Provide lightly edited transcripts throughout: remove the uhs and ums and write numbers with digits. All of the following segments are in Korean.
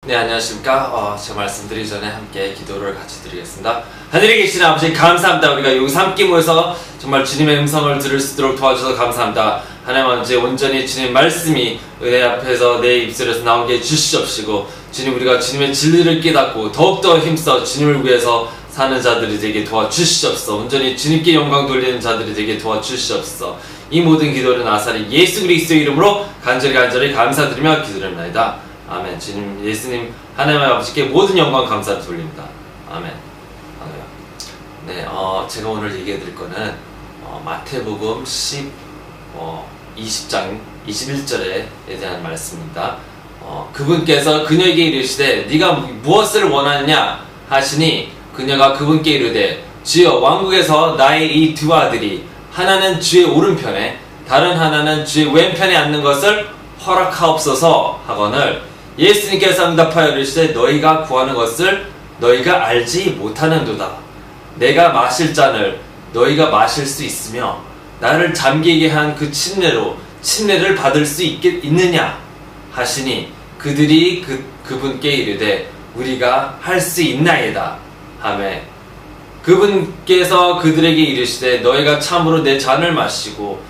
네, 안녕하십니까. 제 말씀드리기 전에 함께 기도를 같이 드리겠습니다. 하늘에 계신 아버지 감사합니다. 우리가 여기서 함께 모여서 정말 주님의 음성을 들을 수 있도록 도와주셔서 감사합니다. 하나님 아버지, 온전히 주님 말씀이 내 앞에서 내 입술에서 나오게 해주시옵시고, 주님, 우리가 주님의 진리를 깨닫고 더욱더 힘써 주님을 위해서 사는 자들이 되게 도와주시옵소서. 온전히 주님께 영광 돌리는 자들이 되게 도와주시옵소서. 이 모든 기도를 나사리 예수 그리스도의 이름으로 간절히 감사드리며 기도합니다. 아멘. 주님, 예수님, 하나님 아버지께 모든 영광 감사를 돌립니다. 아멘. 할렐루야. 네, 제가 오늘 얘기해 드릴 거는 마태복음 20장 21절에 대한 말씀입니다. 그분께서 그녀에게 이르시되 네가 무엇을 원하느냐 하시니 그녀가 그분께 이르되 주여, 왕국에서 나의 이 두 아들이 하나는 주의 오른편에 다른 하나는 주의 왼편에 앉는 것을 허락하옵소서 하거늘, 예수님께서 응답하여 이르시되 너희가 구하는 것을 너희가 알지 못하는도다. 내가 마실 잔을 너희가 마실 수 있으며 나를 잠기게 한 그 침례를 받을 수 있느냐 하시니 그들이 그분께 이르되 우리가 할 수 있나이다 하매, 그분께서 그들에게 이르시되 너희가 참으로 내 잔을 마시고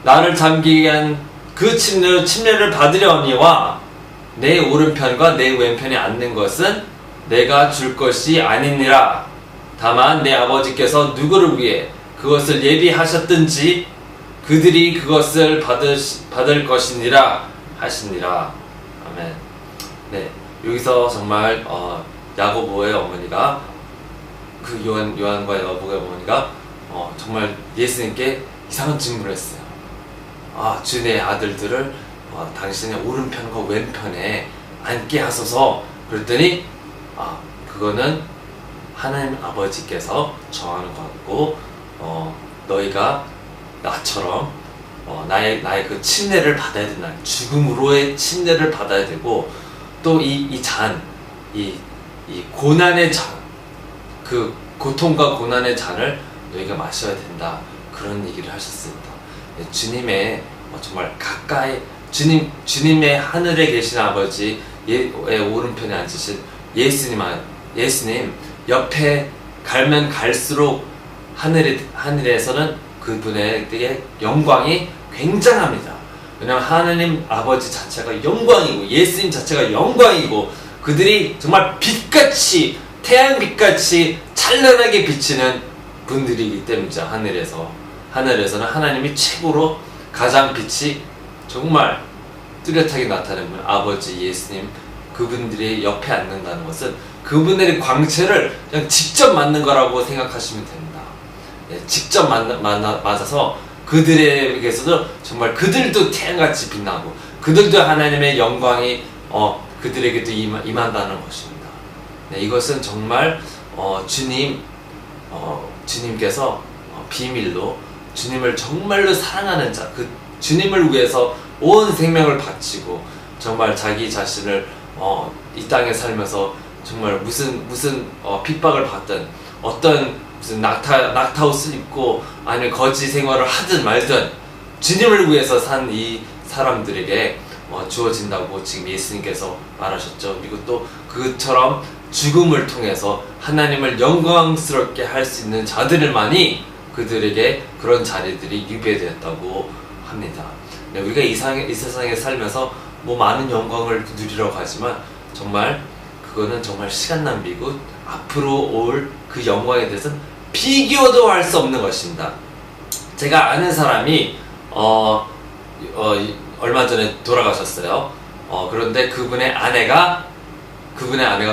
나를 잠기게 한 그 침례를 받으려니와 내 오른편과 내 왼편에 앉는 것은 내가 줄 것이 아니니라. 다만 내 아버지께서 누구를 위해 그것을 예비하셨든지 그들이 그것을 받을 것이니라 하시니라. 아멘. 네, 여기서 정말 야고보의 어머니가, 그 요한과 야고보의 어머니가 정말 예수님께 이상한 질문을 했어요. 주 내 아들들을 당신의 오른편과 왼편에 앉게 하소서. 그랬더니 그거는 하나님 아버지께서 정하는 거고, 너희가 나처럼 나의 그 침례를 받아야 된다. 죽음으로의 침례를 받아야 되고, 또 이 고난의 잔, 그 고통과 고난의 잔을 너희가 마셔야 된다. 그런 얘기를 하셨습니다. 주님의 정말 가까이, 주님의 하늘에 계신 아버지의 오른편에 앉으신 예수님 옆에 갈면 갈수록 하늘에서는 그분에게 영광이 굉장합니다. 왜냐하면 하나님 아버지 자체가 영광이고 예수님 자체가 영광이고, 그들이 정말 빛같이, 태양빛같이 찬란하게 비치는 분들이기 때문이죠. 하늘에서는 하나님이 최고로 가장 빛이 정말 뚜렷하게 나타나는 분, 아버지 예수님, 그분들이 옆에 앉는다는 것은 그분들의 광채를 그냥 직접 맞는 거라고 생각하시면 됩니다. 직접 맞아서 그들에게서도 정말 그들도 태양같이 빛나고 그들도 하나님의 영광이 그들에게도 임한다는 것입니다. 네, 이것은 정말 주님께서 비밀로 주님을 정말로 사랑하는 자, 그 주님을 위해서 온 생명을 바치고 정말 자기 자신을 이 땅에 살면서 정말 무슨 핍박을 받든, 어떤 무슨 낙타옷을 입고 아니면 거지 생활을 하든 말든 주님을 위해서 산 이 사람들에게 주어진다고 지금 예수님께서 말하셨죠. 그리고 또 그처럼 죽음을 통해서 하나님을 영광스럽게 할 수 있는 자들만이 그들에게 그런 자리들이 유배되었다고 합니다. 네, 우리가 이 세상에 살면서 많은 영광을 누리러 가지만 정말 그거는 정말 시간 낭비고 앞으로 올 그 영광에 대해서는 비교도 할 수 없는 것입니다. 제가 아는 사람이 얼마 전에 돌아가셨어요. 그런데 그분의 아내가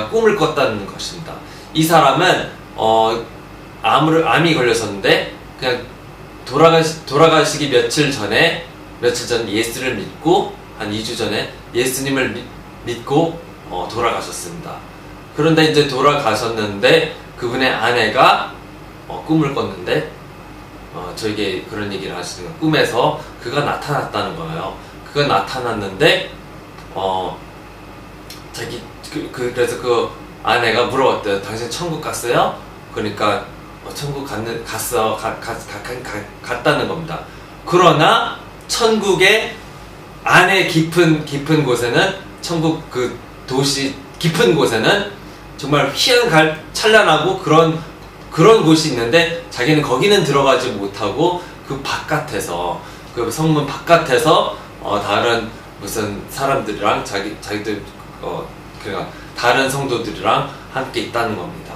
꿈을 꿨다는 것입니다. 이 사람은 암이 걸렸었는데 그냥 돌아가시기 며칠 전 예수를 믿고 한 2주 전에 예수님을 믿고 돌아가셨습니다. 그런데 이제 돌아가셨는데 그분의 아내가 꿈을 꿨는데 저에게 그런 얘기를 하시는 거예요. 꿈에서 그가 나타났다는 거예요. 그가 나타났는데 그래서 그 아내가 물어봤대요. 당신 천국 갔어요? 그러니까 천국 갔다는 겁니다. 그러나 천국의 안에 깊은 곳에는 천국 그 도시 깊은 곳에는 정말 희한갈 찬란하고 그런 곳이 있는데 자기는 거기는 들어가지 못하고 그 바깥에서 그 성문 바깥에서 다른 무슨 사람들이랑 자기들 그러니까 다른 성도들이랑 함께 있다는 겁니다.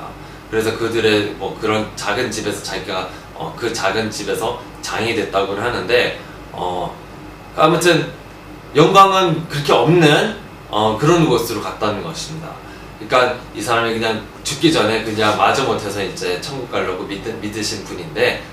그래서 그들의 뭐 그런 작은 집에서 자기가 그 작은 집에서 장이 됐다고 하는데 아무튼 영광은 그렇게 없는 그런 곳으로 갔다는 것입니다. 그러니까 이 사람이 그냥 죽기 전에 그냥 마저 못해서 이제 천국 가려고 믿으신 분인데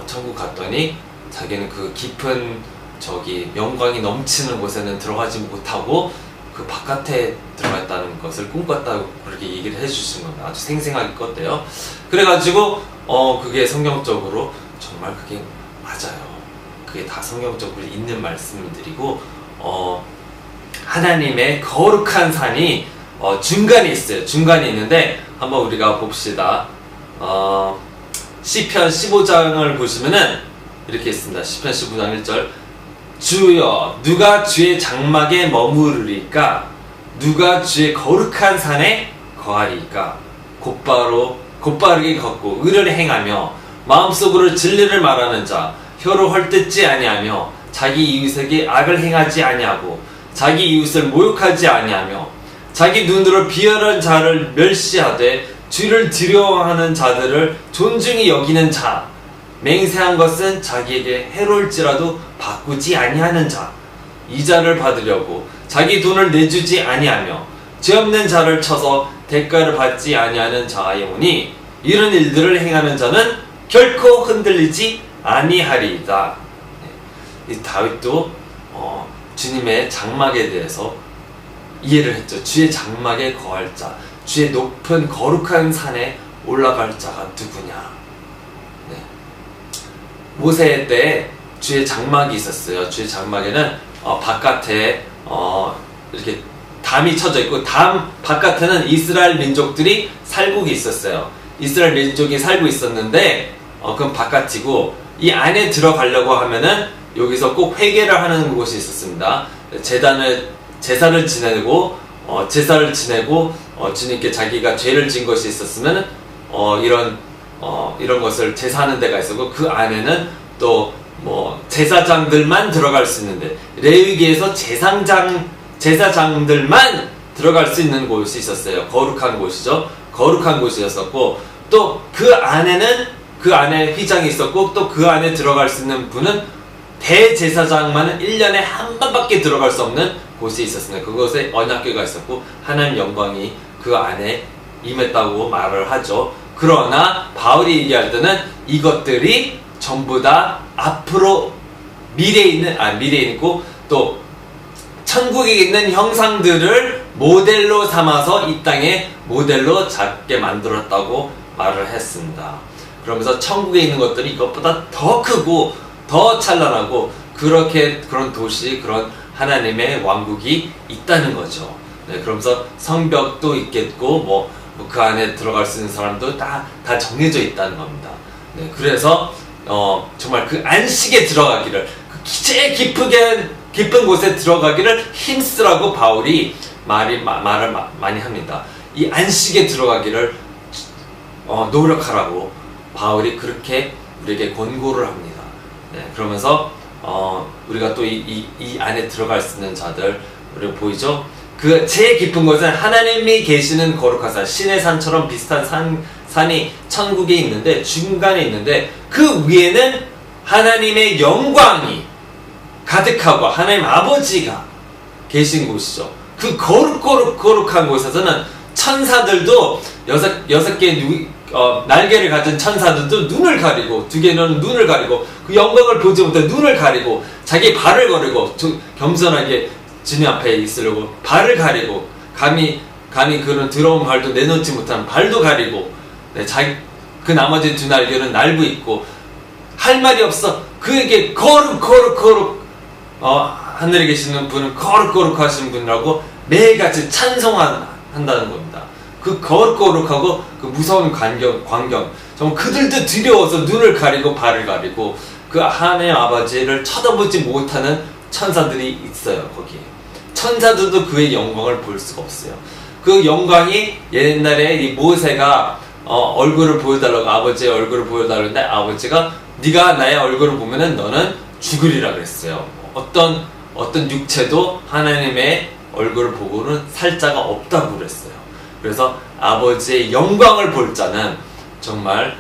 천국 갔더니 자기는 그 깊은 저기 영광이 넘치는 곳에는 들어가지 못하고 그 바깥에 들어갔다는 것을 꿈꿨다고 그렇게 얘기를 해주신 겁니다. 아주 생생하게 껐대요. 그래가지고 그게 성경적으로 정말 그게 맞아요. 그게 다 성경적으로 있는 말씀들이고 하나님의 거룩한 산이 중간에 있어요. 중간에 있는데 한번 우리가 봅시다. 시편 15장을 보시면은 이렇게 있습니다. 시편 15장 1절 주여 누가 주의 장막에 머무르리까 누가 주의 거룩한 산에 거하리까 곧바르게 걷고 의를 행하며 마음속으로 진리를 말하는 자 혀로 헐뜯지 아니하며 자기 이웃에게 악을 행하지 아니하고 자기 이웃을 모욕하지 아니하며 자기 눈으로 비열한 자를 멸시하되 주를 두려워하는 자들을 존중히 여기는 자 맹세한 것은 자기에게 해로울지라도 바꾸지 아니하는 자 이 자를 받으려고 자기 돈을 내주지 아니하며 죄 없는 자를 쳐서 대가를 받지 아니하는 자이오니 이런 일들을 행하는 자는 결코 흔들리지 아니하리이다. 이 다윗도 주님의 장막에 대해서 이해를 했죠. 주의 장막에 거할 자, 주의 높은 거룩한 산에 올라갈 자가 누구냐. 네. 모세 때 주의 장막이 있었어요. 주의 장막에는 바깥에 이렇게 담이 쳐져 있고 담 바깥에는 이스라엘 민족들이 살고 있었어요. 이스라엘 민족이 살고 있었는데 그건 바깥이고 이 안에 들어가려고 하면은 여기서 꼭 회개를 하는 곳이 있었습니다. 제사를 지내고 주님께 자기가 죄를 진 것이 있었으면 이런 것을 제사하는 데가 있었고 그 안에는 또 뭐 제사장들만 들어갈 수 있는데 레위기에서 제사장들만 들어갈 수 있는 곳이 있었어요. 거룩한 곳이죠. 거룩한 곳이었었고 또 그 안에 휘장이 있었고 또 그 안에 들어갈 수 있는 분은 대제사장만은 1년에 한 번밖에 들어갈 수 없는 곳이 있었습니다. 그곳에 언약궤가 있었고 하나님 영광이 그 안에 임했다고 말을 하죠. 그러나 바울이 얘기할 때는 이것들이 전부 다 앞으로 미래에 있고 또 천국에 있는 형상들을 모델로 삼아서 이 땅에 모델로 작게 만들었다고 말을 했습니다. 그러면서 천국에 있는 것들이 이것보다 더 크고 더 찬란하고 그런 도시, 그런 하나님의 왕국이 있다는 거죠. 네, 그러면서 성벽도 있겠고 그 안에 들어갈 수 있는 사람도 다 정해져 있다는 겁니다. 네, 그래서 정말 그 안식에 들어가기를 제일 깊은 곳에 들어가기를 힘쓰라고 바울이 말을 많이 합니다. 이 안식에 들어가기를 노력하라고 바울이 그렇게 우리에게 권고를 합니다. 네, 그러면서 우리가 또 이 안에 들어갈 수 있는 자들 우리가 보이죠? 그 제일 깊은 곳은 하나님이 계시는 거룩한 산, 신의 산처럼 비슷한 산이 천국에 있는데 중간에 있는데 그 위에는 하나님의 영광이 가득하고 하나님 아버지가 계신 곳이죠. 그 거룩한 곳에서는 천사들도 여섯 개의 날개를 가진 천사들도 눈을 가리고 2개는 눈을 가리고 그 영광을 보지 못해 눈을 가리고 자기 발을 거리고 겸손하게 주님 앞에 있으려고 발을 가리고 감히 그런 더러운 발도 내놓지 못하는 발도 가리고 네, 그 나머지 2 날개는 날고 있고 할 말이 없어. 그에게 거룩 하늘에 계시는 분은 거룩하신 분이라고 매일같이 찬송한다는 겁니다. 그 거룩하고 그 무서운 광경 정말 그들도 두려워서 눈을 가리고 발을 가리고 그 하나님 아버지를 쳐다보지 못하는 천사들이 있어요. 거기에 천사들도 그의 영광을 볼 수가 없어요. 그 영광이 옛날에 이 모세가 얼굴을 보여달라고 아버지의 얼굴을 보여달라는데 아버지가 네가 나의 얼굴을 보면은 너는 죽으리라 그랬어요. 어떤 육체도 하나님의 얼굴을 보고는 살 자가 없다고 그랬어요. 그래서 아버지의 영광을 볼 자는 정말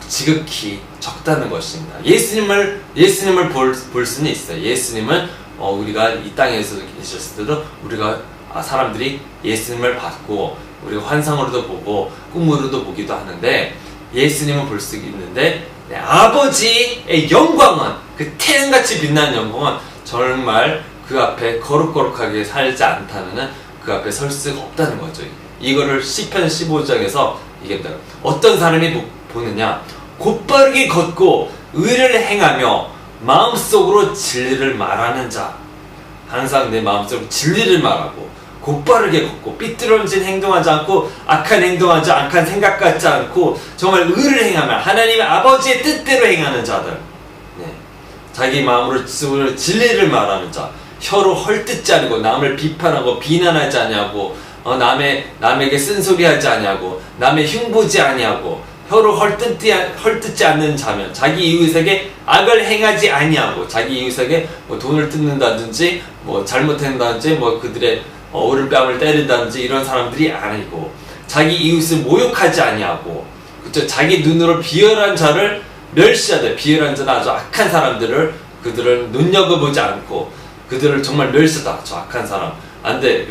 지극히 적다는 것입니다. 예수님을 볼 수는 있어요. 예수님은 우리가 이 땅에서 계셨을 때도 우리가 사람들이 예수님을 받고 우리가 환상으로도 보고 꿈으로도 보기도 하는데 예수님은 볼 수 있는데 아버지의 영광은 그 태양같이 빛나는 영광은 정말 그 앞에 거룩거룩하게 살지 않다면 그 앞에 설 수가 없다는 거죠. 이거를 시편 15장에서 얘기했다. 어떤 사람이 보느냐? 곧바르게 걷고 의를 행하며 마음속으로 진리를 말하는 자. 항상 내 마음속으로 진리를 말하고 곧바르게 걷고 삐뚤어진 행동하지 않고 악한 행동하지 악한 생각 갖지 않고 정말 의를 행하며 하나님의 아버지의 뜻대로 행하는 자들. 네. 자기 마음으로 진리를 말하는 자. 혀로 헐뜯지 않고 남을 비판하고 비난하지 않냐고 남에게 쓴소리하지 않냐고 남의 흉보지 아니하고 혀로 헐뜯지 않는 자면 자기 이웃에게 악을 행하지 아니하고 자기 이웃에게 돈을 뜯는다든지 잘못한다든지 그들의 오른뺨을 때린다든지 이런 사람들이 아니고 자기 이웃을 모욕하지 아니하고 그쵸? 자기 눈으로 비열한 자를 멸시하되 비열한 자는 아주 악한 사람들을 그들을 눈여겨보지 않고 그들을 정말 멸시하다. 저 악한 사람 안돼.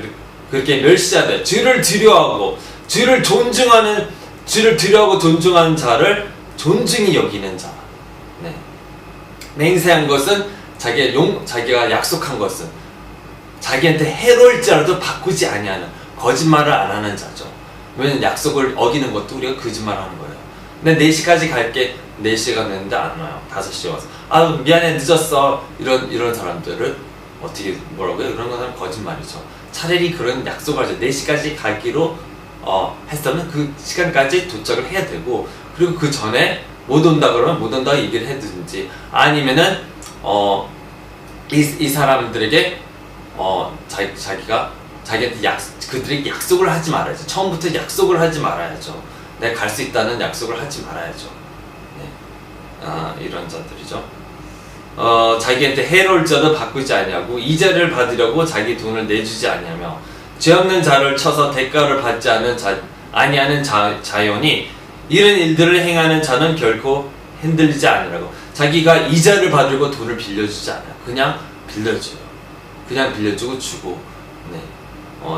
그렇게 멸시하되 주를 두려워하고 주를 두려워하고 존중하는 자를 존중히 여기는 자. 네. 맹세한 것은 자기가 약속한 것은 자기한테 해로울지라도 바꾸지 아니하는 거짓말을 안 하는 자죠. 왜냐면 약속을 어기는 것도 우리가 거짓말을 하는 거예요. 근데 4시까지 갈게 4시가 됐는데 안 와요. 5시에 와서 미안해 늦었어. 이런 사람들을 어떻게 뭐라고요? 그런 건 거짓말이죠. 차라리 그런 약속을 하죠. 4시까지 가기로 했으면 그 시간까지 도착을 해야 되고 그리고 그 전에 못 온다 그러면 못 온다고 얘기를 해두든지 아니면은 이 사람들에게 자기한테 그들에게 약속을 하지 말아야죠. 처음부터 약속을 하지 말아야죠. 내가 갈 수 있다는 약속을 하지 말아야죠. 네. 이런 자들이죠. 자기한테 해로울 자도 바꾸지 아니하고 이자를 받으려고 자기 돈을 내주지 아니하며 죄 없는 자를 쳐서 대가를 받지 아니하는 자연이 이런 일들을 행하는 자는 결코 흔들리지 아니라고. 자기가 이자를 받으려고 돈을 빌려주지 않아요. 그냥 빌려줘요. 그냥 빌려주고 주고 네.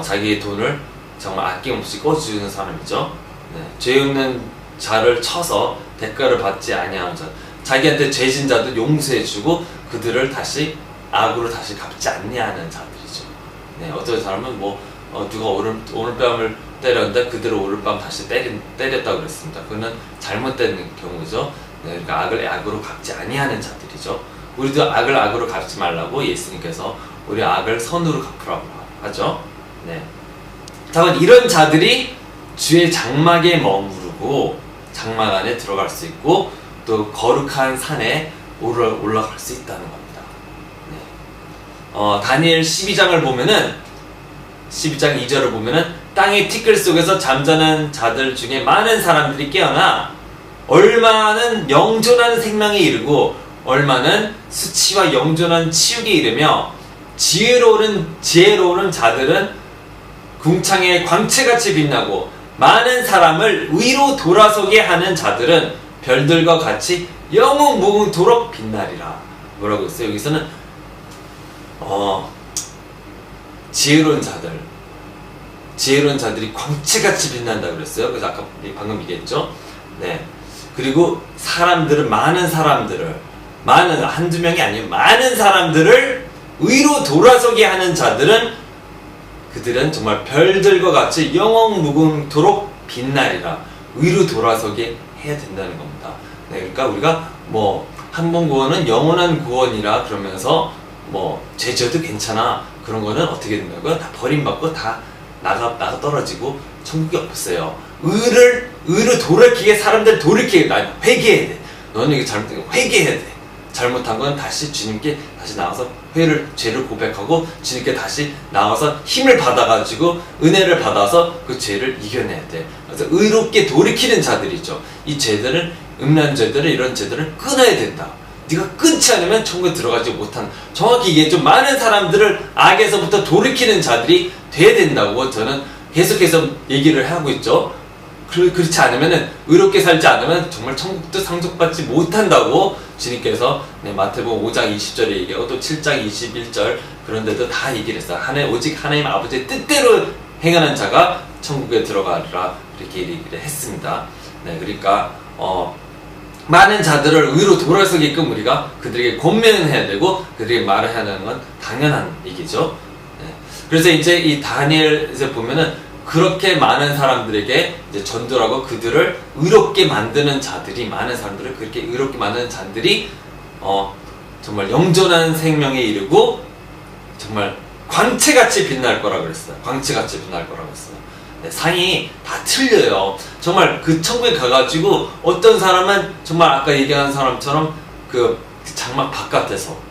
자기의 돈을 정말 아낌없이 꺼주는 사람이죠. 네. 죄 없는 자를 쳐서 대가를 받지 아니하는 자. 자기한테 죄진 자도 용서해주고 그들을 다시 악으로 다시 갚지 않냐는 자들이죠. 네, 어떤 사람은 누가 오른뺨을 때렸는데 그들을 오른뺨 다시 때렸다고 그랬습니다. 그거는 잘못된 경우죠. 네, 그러니까 악을 악으로 갚지 아니하는 자들이죠. 우리도 악을 악으로 갚지 말라고 예수님께서 우리 악을 선으로 갚으라고 하죠. 네. 다만 이런 자들이 주의 장막에 머무르고 장막 안에 들어갈 수 있고 또 거룩한 산에 올라갈 수 있다는 겁니다. 네. 다니엘 12장을 보면은 12장 2절을 보면은 땅의 티끌 속에서 잠자는 자들 중에 많은 사람들이 깨어나 얼마는 영존한 생명에 이르고 얼마는 수치와 영존한 치욕에 이르며 지혜로운 자들은 궁창의 광채같이 빛나고 많은 사람을 의로 돌아서게 하는 자들은 별들과 같이 영웅무궁토록 빛나리라. 뭐라고 했어요? 여기서는 지혜로운 자들이 광채같이 빛난다 그랬어요. 그래서 아까 방금 얘기했죠. 네. 그리고 많은 사람들을 한두 명이 아니에요. 많은 사람들을 의로 돌아서게 하는 자들은 그들은 정말 별들과 같이 영원무궁토록 빛나리라. 의로 돌아서게 해야 된다는 겁니다. 네, 그러니까 우리가 한 번 구원은 영원한 구원이라 그러면서 죄 지어도 괜찮아. 그런 거는 어떻게 된다고요? 다 버림받고 다 나가 떨어지고 천국이 없어요. 의로 돌이키게 사람들 돌이키게 나 회개해야 돼. 너는 이게 잘못된 거 회개해야 돼. 잘못한 건 다시 주님께 다시 나와서 죄를 고백하고 주님께 다시 나와서 힘을 받아가지고 은혜를 받아서 그 죄를 이겨내야 돼. 그래서 의롭게 돌이키는 자들이죠. 이 죄들은 음란 죄들은 이런 죄들은 끊어야 된다. 네가 끊지 않으면 천국에 들어가지 못한, 정확히 이게 좀 많은 사람들을 악에서부터 돌이키는 자들이 돼야 된다고 저는 계속해서 얘기를 하고 있죠. 그렇지 않으면은, 의롭게 살지 않으면 정말 천국도 상속받지 못한다고 주님께서 마태복음 5장 20절에 얘기하고 또 7장 21절 그런 데도 다 얘기를 했어요. 오직 하나님 아버지의 뜻대로 행하는 자가 천국에 들어가리라 이렇게 얘기를 했습니다. 네, 그러니까 많은 자들을 의로 돌아서게끔 우리가 그들에게 권면해야 되고 그들에게 말을 해야 하는 건 당연한 얘기죠. 네. 그래서 이제 이 다니엘에서 보면은 그렇게 많은 사람들에게 이제 전도를 하고 그들을 의롭게 만드는 자들이, 많은 사람들을 그렇게 의롭게 만드는 자들이 정말 영존한 생명에 이르고 정말 광채같이 빛날 거라고 그랬어요. 광채같이 빛날 거라고 했어요. 네, 상이 다 틀려요. 정말 그 천국에 가가지고 어떤 사람은 정말 아까 얘기한 사람처럼 그 장막 바깥에서,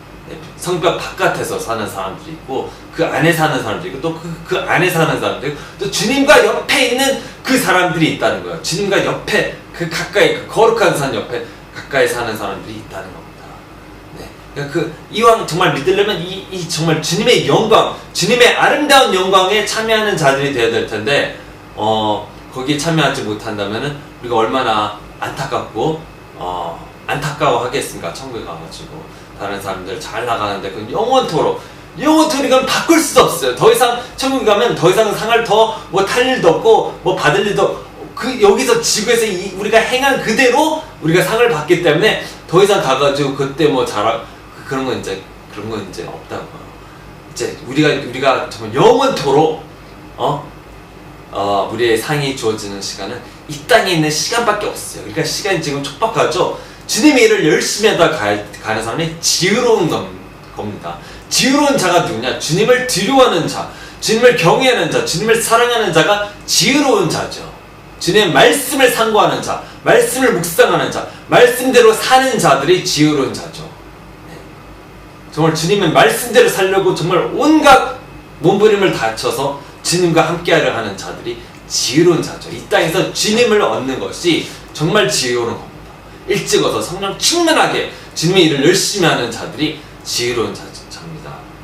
성벽 바깥에서 사는 사람들이 있고 그 안에 사는 사람들이 있고 또 그 안에 사는 사람들이 있고 또 주님과 옆에 있는 그 사람들이 있다는 거예요. 주님과 옆에 그 가까이, 그 거룩한 산 옆에 가까이 사는 사람들이 있다는 겁니다. 네. 그러니까 이왕 정말 믿으려면 이 정말 주님의 영광, 주님의 아름다운 영광에 참여하는 자들이 되어야 될 텐데 거기에 참여하지 못한다면은 우리가 얼마나 안타깝고 안타까워하겠습니까? 천국에 가가지고 다른 사람들 잘 나가는데 그 영원토록 이건 바꿀 수도 없어요. 더 이상 천국에 가면 더 이상 상을 더 뭐 탈 일도 없고 뭐 받을 일도, 여기서 지구에서 우리가 행한 그대로 우리가 상을 받기 때문에 더 이상 가가지고 그때 뭐 그런 건 이제 없다고요. 이제 우리가 정말 영원토록 우리의 상이 주어지는 시간은 이 땅에 있는 시간밖에 없어요. 그러니까 시간이 지금 촉박하죠. 주님의 일을 열심히 하다 가는 사람이 지혜로운 겁니다. 지혜로운 자가 누구냐? 주님을 두려워하는 자, 주님을 경외하는 자, 주님을 사랑하는 자가 지혜로운 자죠. 주님의 말씀을 상고하는 자, 말씀을 묵상하는 자, 말씀대로 사는 자들이 지혜로운 자죠. 네. 정말 주님의 말씀대로 살려고 정말 온갖 몸부림을 다쳐서 주님과 함께하려 하는 자들이 지혜로운 자죠. 이 땅에서 주님을 얻는 것이 정말 지혜로운 겁니다. 일찍 와서 성령 충만하게 주님의 일을 열심히 하는 자들이 지혜로운 자입니다.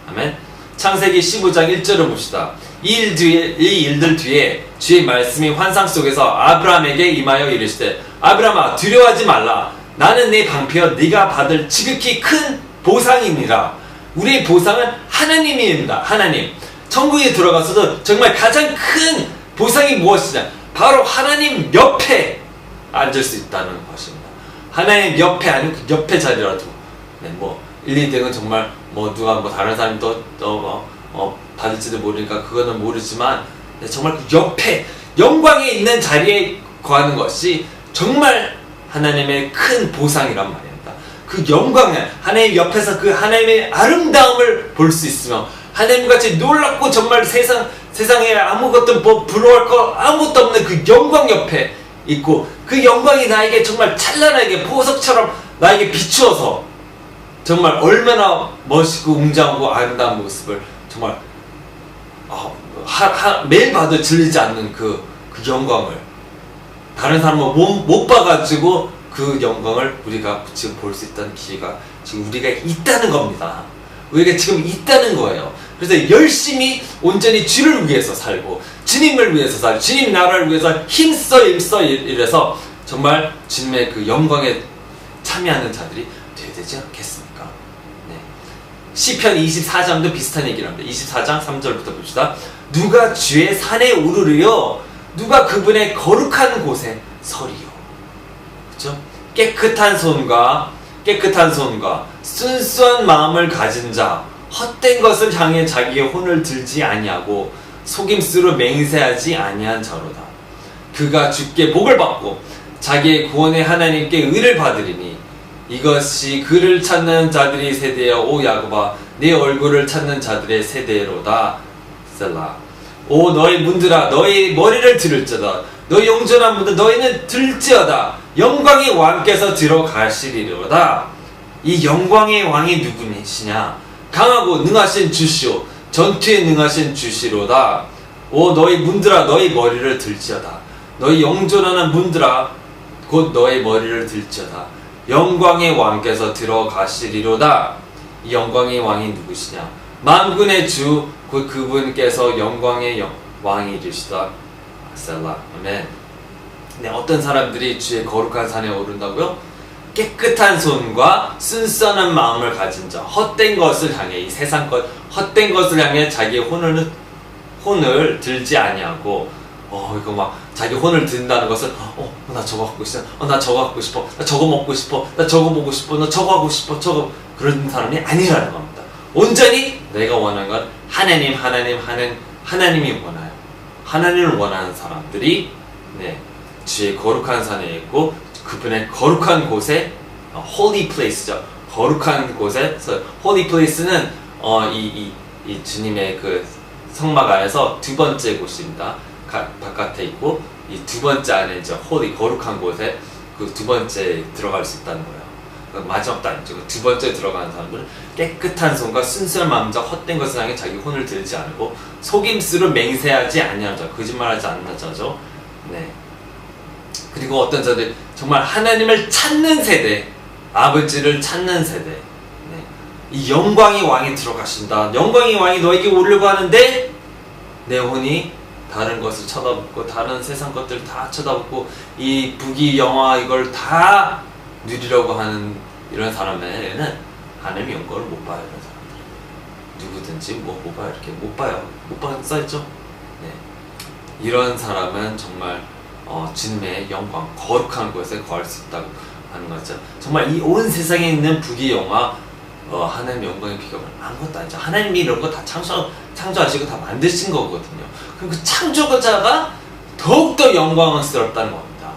아멘. 창세기 15장 1절을 봅시다. 이 일들 뒤에 주의 말씀이 환상 속에서 아브라함에게 임하여 이르시되 아브라함아 두려워하지 말라. 나는 네 방패여 네가 받을 지극히 큰 보상이니라. 우리의 보상은 하나님입니다. 하나님. 천국에 들어가서도 정말 가장 큰 보상이 무엇이냐? 바로 하나님 옆에 앉을 수 있다는 것입니다. 하나님 옆에, 아니면 그 옆에 자리라도, 네, 뭐 1, 2등은 정말 누가 다른 사람이 받을지도 모르니까 그거는 모르지만, 네, 정말 그 옆에 영광에 있는 자리에 거하는 것이 정말 하나님의 큰 보상이란 말입니다. 그 영광에 하나님 옆에서 그 하나님의 아름다움을 볼 수 있으며 하나님같이 놀랍고 정말 세상에 아무것도 부러워할 거 아무것도 없는 그 영광 옆에 있고 그 영광이 나에게 정말 찬란하게 보석처럼 나에게 비추어서 정말 얼마나 멋있고 웅장하고 아름다운 모습을 정말 매일 봐도 질리지 않는 그 영광을 다른 사람은 못 봐가지고 그 영광을 우리가 지금 볼 수 있다는 기회가 지금 우리가 있다는 겁니다. 우리가 지금 있다는 거예요. 그래서 열심히 온전히 주를 위해서 살고 주님을 위해서 살고 주님 나라를 위해서 힘써 이래서 정말 주님의 그 영광에 참여하는 자들이 되어야 되지 않겠습니까? 네. 시편 24장도 비슷한 얘기를 합니다. 24장 3절부터 봅시다. 누가 주의 산에 오르리요? 누가 그분의 거룩한 곳에 서리요? 그렇죠? 깨끗한 손과 순수한 마음을 가진 자, 헛된 것을 향해 자기의 혼을 들지 아니하고 속임수로 맹세하지 아니한 자로다. 그가 주께 복을 받고 자기의 구원의 하나님께 의를 받으리니 이것이 그를 찾는 자들의 세대여. 오 야곱아, 네 얼굴을 찾는 자들의 세대로다. 셀라. 오 너희 문들아, 너희 머리를 들을지어다. 너희 영전한 문들, 너희는 들지어다. 영광의 왕께서 들어가시리로다. 이 영광의 왕이 누구시냐? 강하고 능하신 주시오. 전투에 능하신 주시로다. 오 너희 문들아 너희 머리를 들지어다. 너희 영존하는 문들아 곧 너희 머리를 들지어다. 영광의 왕께서 들어가시리로다. 이 영광의 왕이 누구시냐? 만군의 주 곧 그분께서 영광의 왕이시다. 셀라. 아멘. 네, 어떤 사람들이 주의 거룩한 산에 오른다고요? 깨끗한 손과 순수한 마음을 가진 자, 헛된 것을 향해, 이 세상 것 헛된 것을 향해 자기의 혼을 들지 아니하고, 이거 막 자기 혼을 든다는 것은 나 저거 갖고 있어, 나 저거 갖고 싶어, 나 저거 먹고 싶어, 나 저거 보고 싶어, 나 저거 하고 싶어, 저거 그런 사람이 아니라는 겁니다. 온전히 내가 원하는 건 하나님이 원해요. 하나님을 원하는 사람들이 주의 거룩한 산에 있고 그분의 거룩한 곳에 holy place죠. 거룩한 곳에서 holy place는 이 주님의 그 성막 안에서 두 번째 곳입니다. 바깥에 있고 이 두 번째 안에 이제 holy 거룩한 곳에 그 두 번째 들어갈 수 있다는 거예요. 마지막 단계죠. 두 번째 들어가는 사람들은 깨끗한 손과 순수한 마음과 헛된 것을 향해 자기 혼을 들지 않고 속임수로 맹세하지 아니하는 자, 거짓말하지 않는 자죠. 네. 그리고 어떤 자들 정말 하나님을 찾는 세대, 아버지를 찾는 세대. 네. 이 영광의 왕이 들어가신다. 영광의 왕이 너에게 오려고 하는데 내 혼이 다른 것을 쳐다보고 다른 세상 것들 다 쳐다보고 이 부귀 영화 이걸 다 누리려고 하는 이런 사람에게는 하나님의 영광을 못 봐요. 이런 사람들 누구든지 못 봐요. 이렇게 못 봐요. 못 봐요. 써있죠? 네. 이런 사람은 정말 주님의 영광, 거룩한 곳에 거할 수 있다고 하는 거죠. 정말 이 온 세상에 있는 부귀 영화 하나님의 영광의 비교는 아무것도 아니죠. 하나님이 이런 거 다 창조하시고 다 만드신 거거든요. 그럼 그 창조자가 더욱더 영광스럽다는 겁니다.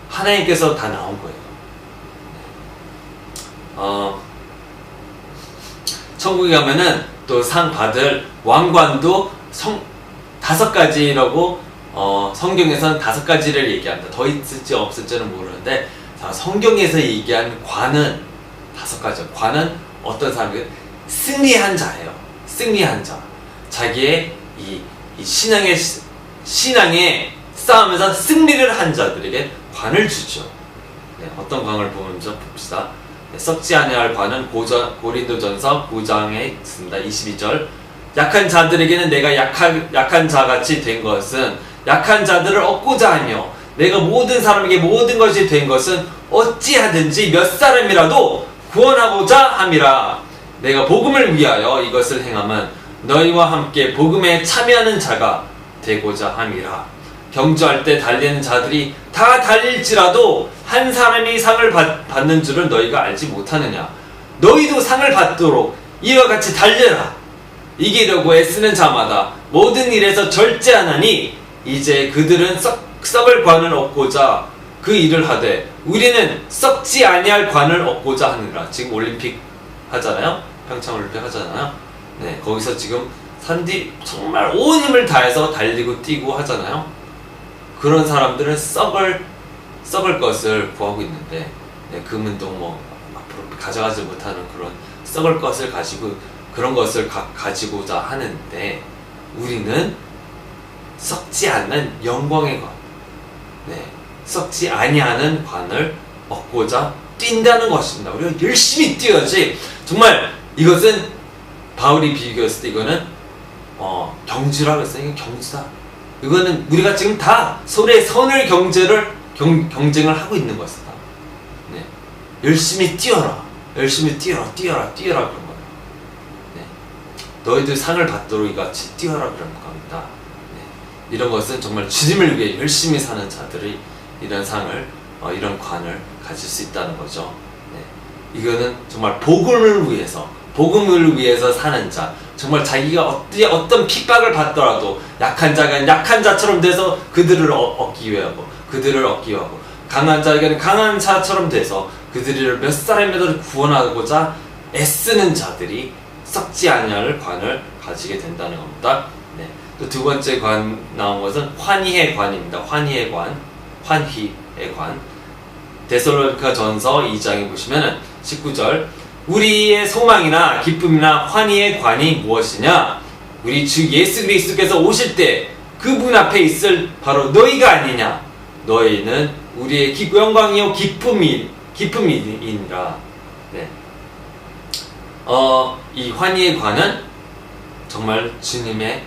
하나님께서 다 나온 거예요. 천국에 가면은 또 상 받을 왕관도 5가지라고 성경에서는 5가지를 얘기한다. 더 있을지 없을지는 모르는데 성경에서 얘기한 관은 5가지. 관은 어떤 사람이 승리한 자예요. 승리한 자. 자기의 이 신앙의 싸움에서 승리를 한 자들에게 관을 주죠. 네, 어떤 관을 보면 좀 봅시다. 네, 썩지 아니할 관은 고린도전서 9장에 있습니다. 22절. 약한 자들에게는 내가 약한 자같이 된 것은 약한 자들을 얻고자 하며 내가 모든 사람에게 모든 것이 된 것은 어찌하든지 몇 사람이라도 구원하고자 함이라. 내가 복음을 위하여 이것을 행함은 너희와 함께 복음에 참여하는 자가 되고자 함이라. 경주할 때 달리는 자들이 다 달릴지라도 한 사람이 상을 받는 줄을 너희가 알지 못하느냐. 너희도 상을 받도록 이와 같이 달려라. 이기려고 애쓰는 자마다 모든 일에서 절제하나니 이제 그들은 썩을 관을 얻고자 그 일을 하되 우리는 썩지 아니할 관을 얻고자 하느니라. 지금 올림픽 하잖아요. 평창올림픽 하잖아요. 네, 거기서 지금 산디 정말 온 힘을 다해서 달리고 뛰고 하잖아요. 그런 사람들은 썩을 것을 구하고 있는데 금은동 앞으로 가져가지 못하는 그런 썩을 것을 가지고 그런 것을 가지고자 하는데 우리는 썩지 않는 영광의 관, 썩지 아니하는 관을 얻고자 뛴다는 것입니다. 우리가 열심히 뛰어야지. 정말 이것은 바울이 비교했을 때 이거는 경주라고 했어요. 이게 경주다. 이거는 우리가 지금 다 서로의 선을 경쟁을 하고 있는 것이다. 네. 열심히 뛰어라. 열심히 뛰어라 그런 거예요. 네. 너희들 상을 받도록 이같이 뛰어라 그런 겁니다. 네. 이런 것은 정말 주님을 위해 열심히 사는 자들이 이런 상을 이런 관을 가질 수 있다는 거죠. 네. 이거는 정말 복음을 위해서 사는 자, 정말 자기가 어떤 핍박을 받더라도 약한 자가 약한 자처럼 돼서 그들을 얻기 위하고 강한 자에게는 강한 자처럼 돼서 그들을 몇 사람이라도 구원하고자 애쓰는 자들이 썩지 아니할 관을 가지게 된다는 겁니다. 네. 또 두 번째 관 나온 것은 환희의 관입니다. 환희의 관. 데살로니가 전서 2장에 보시면은 19절, 우리의 소망이나 기쁨이나 환희의 관이 무엇이냐? 우리 주 예수 그리스도께서 오실 때 그분 앞에 있을 바로 너희가 아니냐? 너희는 우리의 영광이요 기쁨이니라. 네. 이 환희의 관은 정말 주님의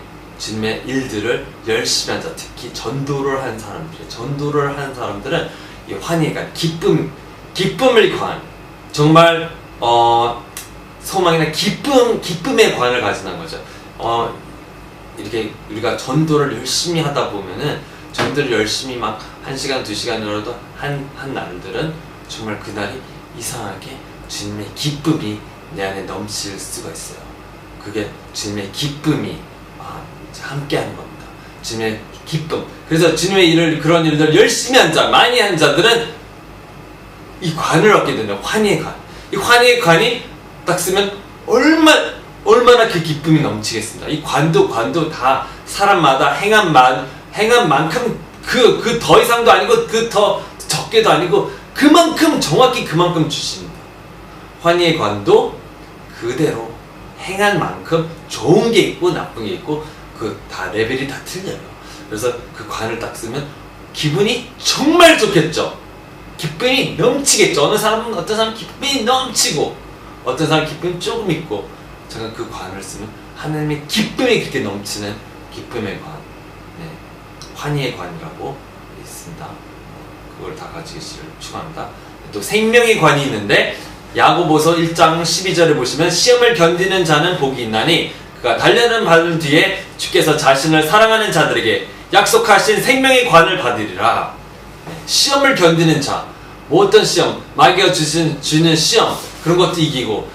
일들을 열심히 한 자, 특히 전도를 한 사람들은 이 환희의 관, 기쁨을 관, 정말 소망이나 기쁨의 관을 가진다는 거죠. 이렇게 우리가 전도를 열심히 하다 보면은, 전도를 열심히 막 1시간, 2시간이라도 한 날들은 정말 그날이 이상하게 주님의 기쁨이 내 안에 넘칠 수가 있어요. 그게 주님의 기쁨이 함께하는 겁니다. 주님의 기쁨. 그래서 주님의 그런 일들 열심히 한 자, 많이 한 자들은 이 관을 얻게 된다. 환희의 관. 이 환희의 관이 딱 쓰면 얼마나 그 기쁨이 넘치겠습니다. 이 관도 다 사람마다 행한 만큼 그 더 이상도 아니고 그 더 적게도 아니고 정확히 그만큼 주십니다. 환희의 관도 그대로 행한 만큼 좋은 게 있고 나쁜 게 있고 그 다 레벨이 다 틀려요. 그래서 그 관을 딱 쓰면 기분이 정말 좋겠죠. 기쁨이 넘치겠죠. 어떤 사람은 기쁨이 넘치고 어떤 사람은 기쁨이 조금 있고, 제가 그 관을 쓰면 하나님의 기쁨이 그렇게 넘치는 기쁨의 관, 환희의 관이라고 있습니다. 그걸 다 가지시기를 축원합니다. 또 생명의 관이 있는데, 야고보서 1장 12절에 보시면 시험을 견디는 자는 복이 있나니 그가 단련을 받은 뒤에 주께서 자신을 사랑하는 자들에게 약속하신 생명의 관을 받으리라. 시험을 견디는 자, 뭐 어떤 시험, 마귀가 주는 시험, 그런 것도 이기고,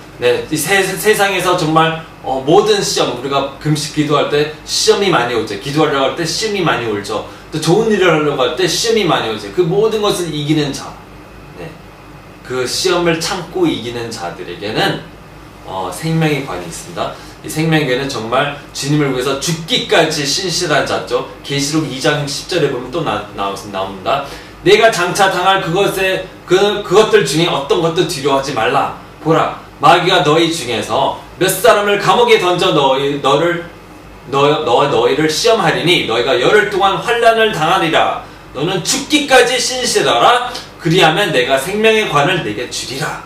이 세상에서 정말 모든 시험, 우리가 금식 기도할 때 시험이 많이 오죠. 기도하려고 할 때 시험이 많이 오죠. 또 좋은 일을 하려고 할 때 시험이 많이 오죠. 그 모든 것을 이기는 자, 그 시험을 참고 이기는 자들에게는 생명의 관이 있습니다. 이 생명의 관은 정말 주님을 위해서 죽기까지 신실한 자죠. 계시록 2장 10절에 보면 또 나옵니다. 내가 장차 당할 그것들 중에 어떤 것도 두려워하지 말라. 보라, 마귀가 너희 중에서 몇 사람을 감옥에 던져 너희를 시험하리니 너희가 열흘 동안 환난을 당하리라. 너는 죽기까지 신실하라. 그리하면 내가 생명의 관을 내게 주리라.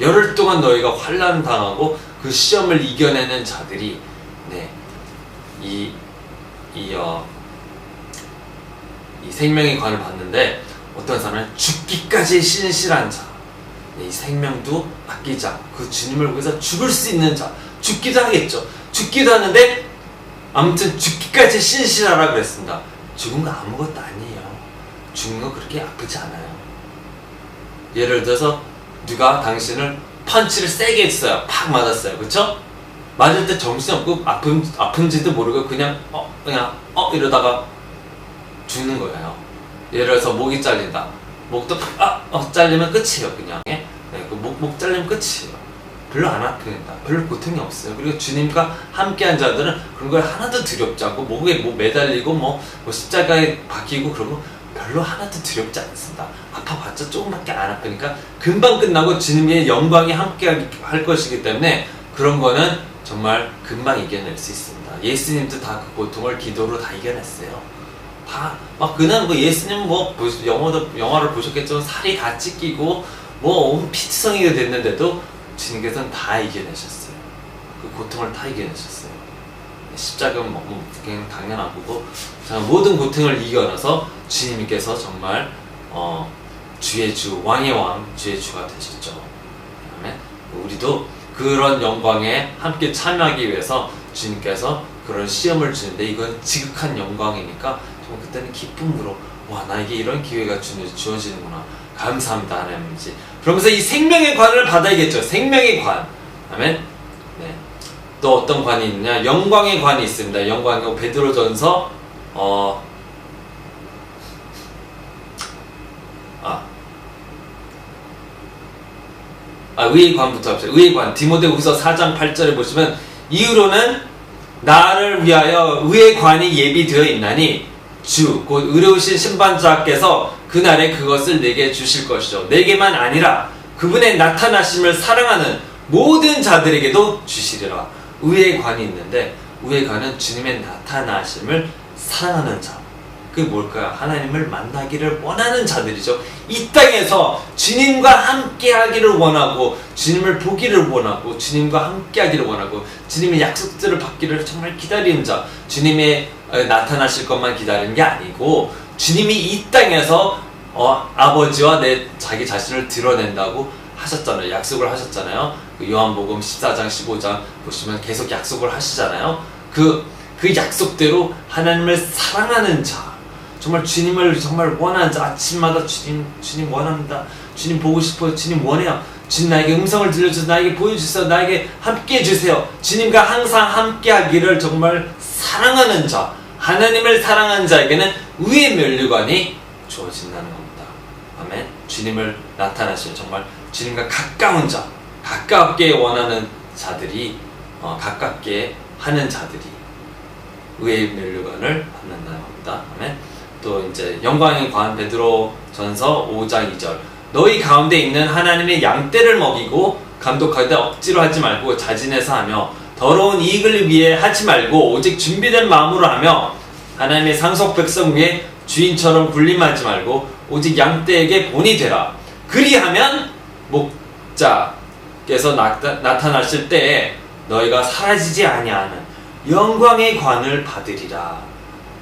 열흘 동안 너희가 환난을 당하고 그 시험을 이겨내는 자들이 이 생명의 관을 받는데, 어떤 사람은 죽기까지 신실한 자, 이 생명도 아끼지 않고 그 주님을 위해서 죽을 수 있는 자, 죽기도 하겠죠. 죽기도 하는데 아무튼 죽기까지 신실하라 그랬습니다. 죽은 거 아무것도 아니에요. 죽는 거 그렇게 아프지 않아요. 예를 들어서 누가 당신을 펀치를 세게 했어요. 팍 맞았어요. 그쵸? 맞을 때 정신없고 아픈지도 모르고 그냥 이러다가 죽는 거예요. 예를 들어서 목이 잘린다. 목도 잘리면 끝이에요. 그냥 목 잘리면 끝이에요. 별로 안 아프다. 별로 고통이 없어요. 그리고 주님과 함께한 자들은 그런 걸 하나도 두렵지 않고, 목에 매달리고 십자가에 박히고 그런 거 별로 하나도 두렵지 않습니다. 아파봤자 조금밖에 안 아프니까 금방 끝나고 주님의 영광이 함께 할 것이기 때문에 그런 거는 정말 금방 이겨낼 수 있습니다. 예수님도 다 그 고통을 기도로 다 이겨냈어요. 다 그냥 예수님 영화를 보셨겠지만 살이 다 찢기고 피투성이가 됐는데도 주님께서는 다 이겨내셨어요. 그 고통을 다 이겨내셨어요. 십자가는 그냥 당연한 거고, 모든 고통을 이겨내서 주님께서 정말 주의 주, 왕의 왕, 주의 주가 되셨죠. 그다음에 우리도 그런 영광에 함께 참여하기 위해서 주님께서 그런 시험을 주는데, 이건 지극한 영광이니까 정말 그때는 기쁨으로 나에게 이런 기회가 주어지는구나, 감사합니다 하나님이지, 그러면서 이 생명의 관을 받아야겠죠. 생명의 관. 아멘. 또 어떤 관이 있느냐? 영광의 관이 있습니다. 영광의 베드로전서 의의 관부터 합시다. 의의 관. 디모데후서 4장 8절에 보시면, 이후로는 나를 위하여 의의 관이 예비되어 있나니 주 곧 의로우신 심판자께서 그날에 그것을 내게 주실 것이죠. 내게만 아니라 그분의 나타나심을 사랑하는 모든 자들에게도 주시리라. 의의 관이 있는데 의의 관은 주님의 나타나심을 사랑하는 자. 그게 뭘까요? 하나님을 만나기를 원하는 자들이죠. 이 땅에서 주님과 함께 하기를 원하고 주님을 보기를 원하고 주님과 함께 하기를 원하고 주님의 약속들을 받기를 정말 기다리는 자. 주님의 나타나실 것만 기다리는 게 아니고 주님이 이 땅에서 아버지와 자기 자신을 드러낸다고 하셨잖아요. 약속을 하셨잖아요. 요한복음 14장 15장 보시면 계속 약속을 하시잖아요. 그 약속대로 하나님을 사랑하는 자, 정말 주님을 정말 원하는 자, 아침마다 주님 원합니다. 주님 보고 싶어요. 주님 원해요. 주님 나에게 음성을 들려주세요. 나에게 보여주세요. 나에게 함께 해주세요. 주님과 항상 함께 하기를 정말 사랑하는 자, 하나님을 사랑하는 자에게는 의의 면류관이 주어진다는 겁니다. 아멘. 주님을 나타나실 정말 주님과 가까운 자, 가깝게 원하는 자들이 가깝게 하는 자들이 의의 면류관을 받는다는 겁니다. 아멘. 또 이제 영광의 관 베드로 전서 5장 2절 너희 가운데 있는 하나님의 양떼를 먹이고 감독할 때 억지로 하지 말고 자진해서 하며 더러운 이익을 위해 하지 말고 오직 준비된 마음으로 하며 하나님의 상속 백성 위에 주인처럼 군림하지 말고 오직 양떼에게 본이 되라. 그리하면 목자께서 나타나실 때에 너희가 사라지지 아니하는 영광의 관을 받으리라.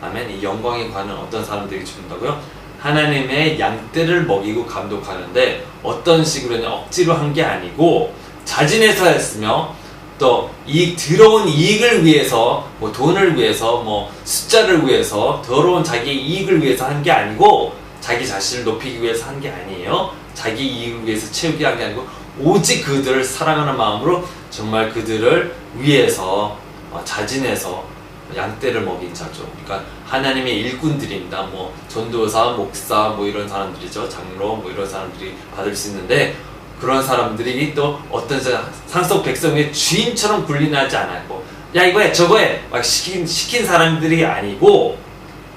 아멘. 이 영광의 관은 어떤 사람들이 준다고요? 하나님의 양떼를 먹이고 감독하는데 어떤 식으로냐, 억지로 한 게 아니고 자진해서 했으며 또 더러운 이익을 위해서 돈을 위해서 숫자를 위해서 더러운 자기의 이익을 위해서 한 게 아니고 자기 자신을 높이기 위해서 한 게 아니에요. 자기 이익을 위해서 채우기 한 게 아니고 오직 그들을 사랑하는 마음으로 정말 그들을 위해서 자진해서 양떼를 먹인 자죠. 그러니까 하나님의 일꾼들입니다. 전도사, 목사 이런 사람들이죠. 장로 이런 사람들이 받을 수 있는데 그런 사람들이 또 어떤 상속 백성의 주인처럼 군림하지 않았고 야 이거 해 저거 해 막 시킨 사람들이 아니고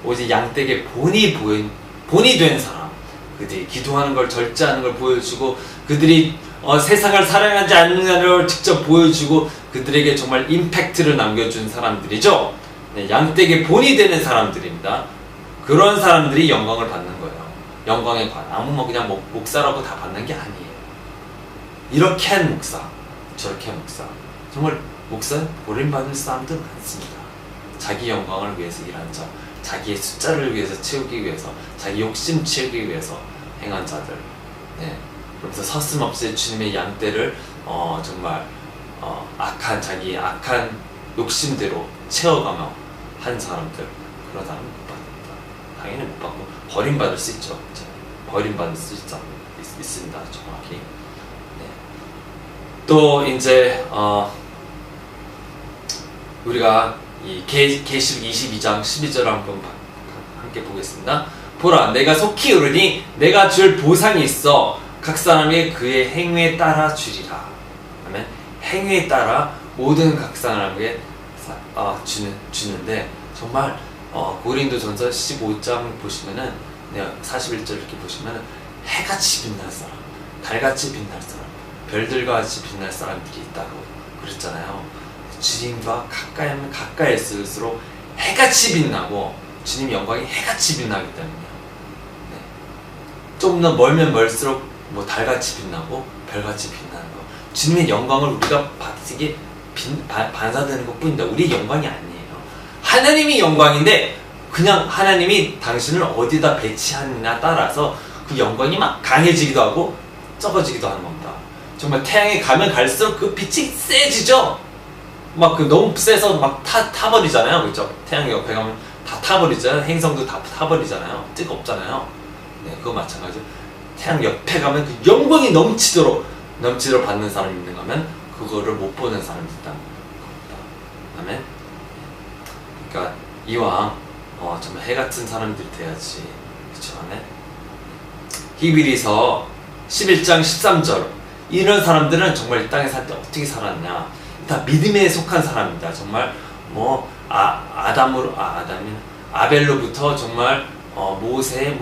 오직 양떼에게 본이 된 사람, 그들이 기도하는 걸 절제하는 걸 보여주고 그들이 세상을 사랑하지 않는다를 직접 보여주고 그들에게 정말 임팩트를 남겨준 사람들이죠. 네, 양떼에게 본이 되는 사람들입니다. 그런 사람들이 영광을 받는 거예요. 영광의 관. 그냥 목사라고 다 받는 게 아니에요. 이렇게 한 목사, 저렇게 한 목사. 정말 목사는 버림받을 사람도 많습니다. 자기 영광을 위해서 일한 자, 자기의 숫자를 위해서 채우기 위해서, 자기 욕심 채우기 위해서 행한 자들. 네. 그래서 서슴없이 주님의 양떼를 정말 자기의 악한 욕심대로 채워가며 한 사람들, 그런 사람은 못 받습니다. 당연히 못 받고 버림받을 수 있죠. 버림받을 수 있습니다. 정확히. 네. 또 이제 우리가 이 계시록 22장 12절을 한번 함께 보겠습니다. 보라, 내가 속히 이르니 내가 줄 보상이 있어 각 사람이 그의 행위에 따라 주리라. 아멘. 행위에 따라 모든 각 사람에게 주는데 정말 고린도전서 15장 보시면은 41절 이렇게 보시면은 해같이 빛날 사람, 달같이 빛날 사람, 별들과 같이 빛날 사람들이 있다고 그랬잖아요. 주님과 가까이 하면 가까이 있을수록 해같이 빛나고 주님 영광이 해같이 빛나기 때문이에요. 네. 좀 더 멀면 멀수록 달같이 빛나고 별같이 빛나는 거. 주님의 영광을 우리가 받기 반사되는 것 뿐입니다. 우리의 영광이 아니에요. 하나님이 영광인데 그냥 하나님이 당신을 어디다 배치하느냐 따라서 그 영광이 막 강해지기도 하고 적어지기도 하는 겁니다. 정말 태양에 가면 갈수록 그 빛이 세지죠. 너무 세서 타버리잖아요. 그렇죠? 태양 옆에 가면 다 타버리잖아요. 행성도 다 타버리잖아요. 뜨겁잖아요. 네, 그거 마찬가지죠. 태양 옆에 가면 그 영광이 넘치도록 받는 사람이 있는가 하면 그거를 못 보는 사람이 있다는 겁니다. 아멘. 그러니까 이왕 정말 해 같은 사람들이 돼야지. 그렇죠? 아멘. 히브리서 11장 13절 이런 사람들은 정말 이 땅에 살 때 어떻게 살았냐, 다 믿음에 속한 사람입니다. 정말 아벨로부터 정말 모세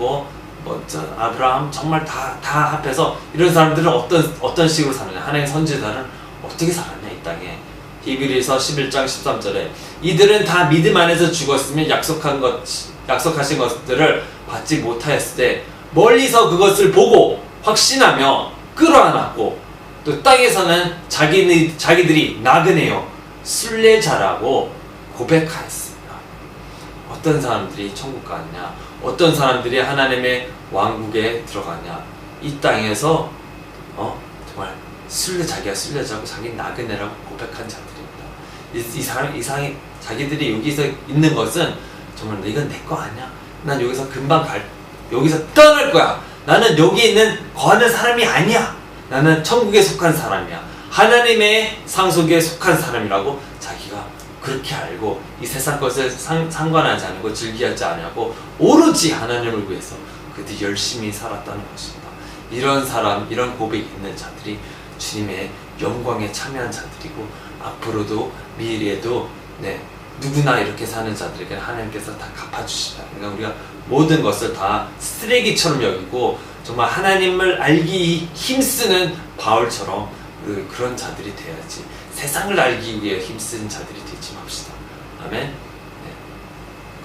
아브라함 정말 다 합해서 이런 사람들은 어떤 식으로 사느냐, 하나님의 선지자들은 어떻게 살았냐 이 땅에. 히브리서 11장 13절에 이들은 다 믿음 안에서 죽었으면 약속하신 것들을 받지 못하였을 때 멀리서 그것을 보고 확신하며 끌어안았고 또 땅에서는 자기들이 나그네요 순례자라고 고백하였습니다. 어떤 사람들이 천국 갔냐, 어떤 사람들이 하나님의 왕국에 들어가냐, 이 땅에서 정말 자기가 순례자고 자기 나그네라고 고백한 자들입니다. 이 사람이 자기들이 여기서 있는 것은 정말 이건 내 거 아니야, 난 여기서 여기서 떠날 거야, 나는 여기 거하는 사람이 아니야, 나는 천국에 속한 사람이야, 하나님의 상속에 속한 사람이라고 자기가 그렇게 알고 이 세상 것을 상관하지 않고 즐기하지 않고 오로지 하나님을 위해서 그들이 열심히 살았다는 것입니다. 이런 사람, 이런 고백이 있는 자들이 주님의 영광에 참여한 자들이고 앞으로도 미래에도 누구나 이렇게 사는 자들에게는 하나님께서 다 갚아주시다. 그러니까 우리가 모든 것을 다 쓰레기처럼 여기고 정말 하나님을 알기 힘쓰는 바울처럼 그런 자들이 돼야지, 세상을 알기 위해 힘쓰는 자들이 되지 맙시다. 아멘.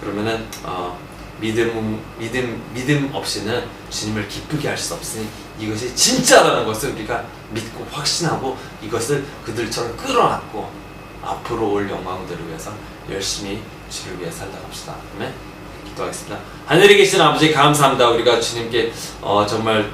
그러면은 믿음 없이는 주님을 기쁘게 할 수 없으니 이것이 진짜라는 것을 우리가 믿고 확신하고 이것을 그들처럼 끌어안고 앞으로 올 영광들을 위해서 열심히 주를 위해 살다 갑시다. 아멘. 기도하겠습니다. 하늘에 계신 아버지 감사합니다. 우리가 주님께 정말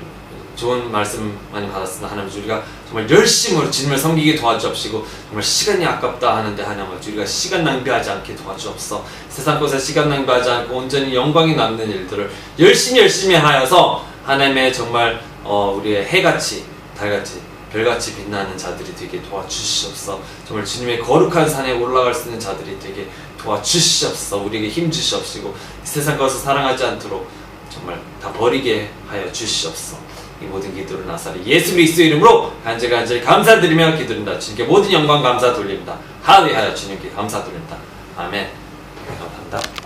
좋은 말씀 많이 받았습니다. 하나님, 우리가 정말 열심으로 주님을 섬기게 도와주옵시고 정말 시간이 아깝다 하는데 하나님 우리가 시간 낭비하지 않게 도와주옵소서. 세상 것에 시간 낭비하지 않고 온전히 영광이 남는 일들을 열심히 하여서 하나님의 정말 우리의 해같이 달같이 별같이 빛나는 자들이 되게 도와주시옵소서. 정말 주님의 거룩한 산에 올라갈 수 있는 자들이 되게 도와주시옵소서. 우리에게 힘 주시옵시고 세상 것을 사랑하지 않도록 정말 다 버리게 하여 주시옵소서. 이 모든 기도를 나사리 예수 그리스도의 이름으로 간절히 감사드리며 기도드립니다. 주님께 모든 영광 감사 돌립니다. 할렐루야. 주님께 감사 돌립니다. 아멘. 감사합니다.